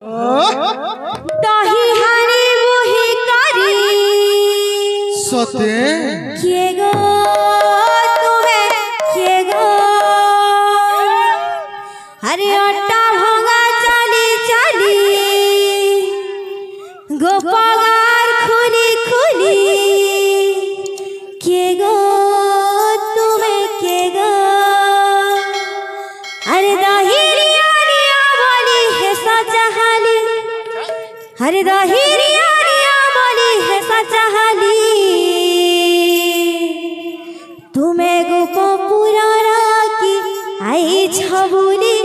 दही हारी मुही करी सते किए गो तुम्हें किए गो हरे अट्टा भंगा चली चली गोपगार खुली खुली किए गो तुम्हें किए गो अरे दही बोली है सजहाली हरे दही बोली है सजहाली तुम्हें गोपपुरा राखी आई छबुली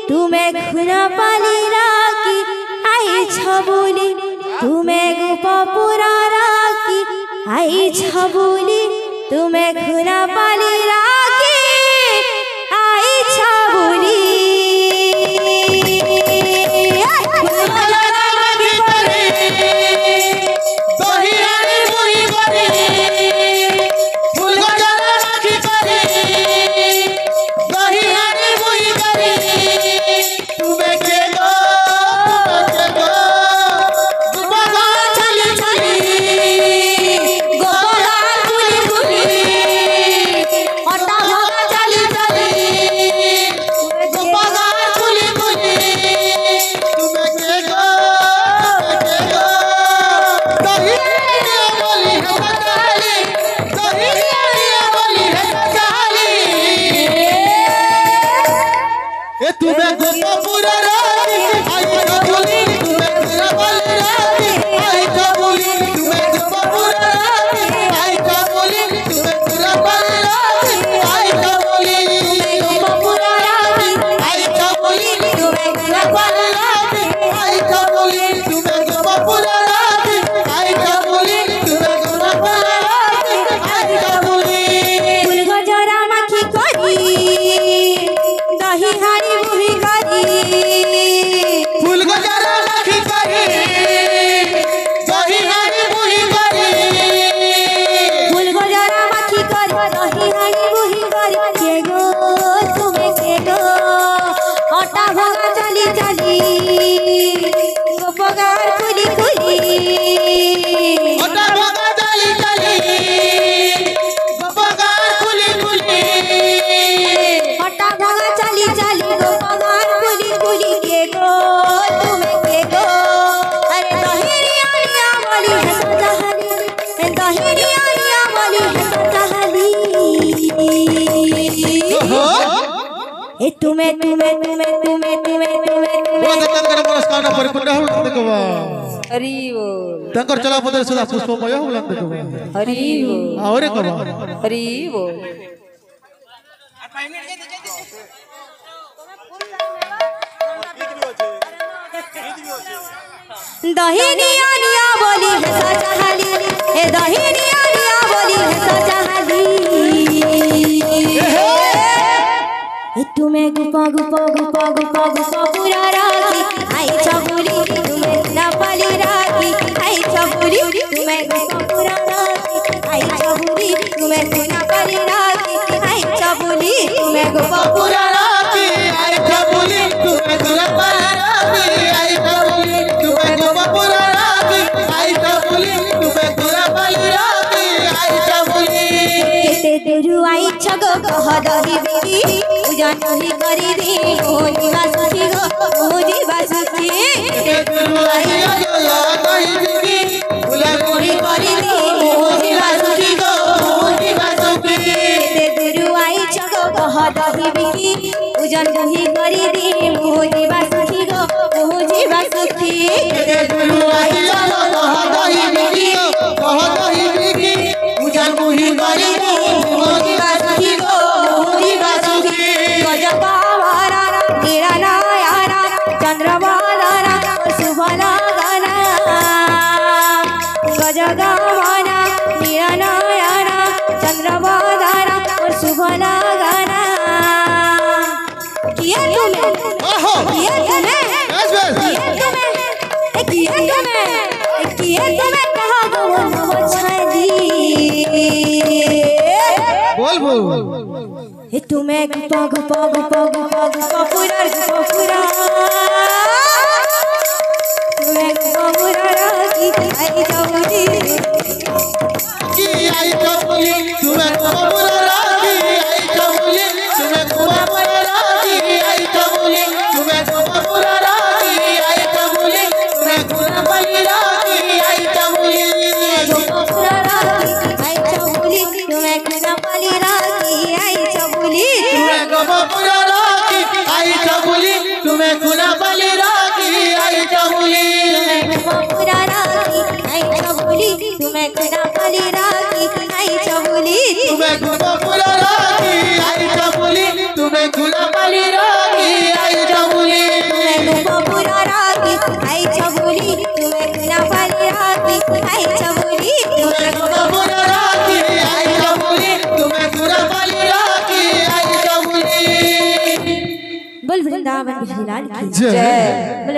तुम्हें खुना पाली राखी आई छबुली तुम्हें गोपपुरा राखी आई छबुली तुम्हें खुना पाली राखी आई छबुली तुम्हें तुम्हें तुम्हें तुम्हें तुम्हें तुम्हें तुम्हें पुरस्कार परिपूर्ण हो देखवा हरि बोल तंकर चला पदर सुधा पुष्पमय हो देखवा हरि बोल औरे कबा हरि बोल दही निया निया बोली है सजहाली ए दही निया निया बोली है सजहाली तुम्हें गुपा गुपा गुपा गुपा गुपा पूरा राखी आई छबुली तुम्हें ना पाली राखी आई छबुली तुम्हें गुपा पूरा राखी आई छबुली तुम्हें ना पाली राखी आई छबुली तुम्हें गुपा पूरा राखी आई छबुली तुम्हें ना पाली राखी आई छबुली तुम्हें गुपा पूरा राखी आई छबुली तुम्हें ना पाली राखी आई छबुली केते तेरु आई छगो कह दही बिकी जानी करी दी मोजी बासुकी गो मोजी बासुकी तेरु आई छगो दही बिकी गुलामी करी दी मोजी बासुकी गो मोजी बासुकी तेरु आई छगो कह दही बिकी उजन दही करी दी मोजी बासुकी गो मोजी बासुकी तेरु आई छगो कह दही बिकी उजन दही करी दी मोजी बासुकी गो मोजी बासुकी गजकावारा नीरा नायारा चंद्रबालारा शुभना गाना गजकावारा नीरा नायारा चंद्रबालारा शुभना गाना किया तुम्हें किया तुम्हें किया तुम्हें कहा गो छादी बोल बोल हे तुम्हें गुपा गुपा गुपा गुपा गुपा पूरा आई चबुली की आई चबुली तुम्हें गोपापुरा राखी आई चबुली तुम्हें गोपापुरा राखी आई चबुली तुम्हें गोपापुरा राखी आई चबुली तुम्हें गुनापली राखी आई चबुली गोपापुरा राखी आई चबुली तुम्हें गुनापली राखी आई चबुली तुम्हें गोपापुरा राखी आई चबुली तुम्हें गुनापली राखी आई चबुली गोपापुरा राखी आई चबुली तुम्हें गुनापली राखी आई चबुली तुम्हें गोपापुरा राखी आई चबुली तुम्हें गुनापली राखी आई चबुली गोपापुरा राखी आई चबुली तुम्हें गुनापली राखी आई चबुली तुम्हें गोपापुरा राखी आई चबुली तुम्हें गुनापली राखी आई चबुली। बोल वृंदावन बिहारी लाल की जय। बोल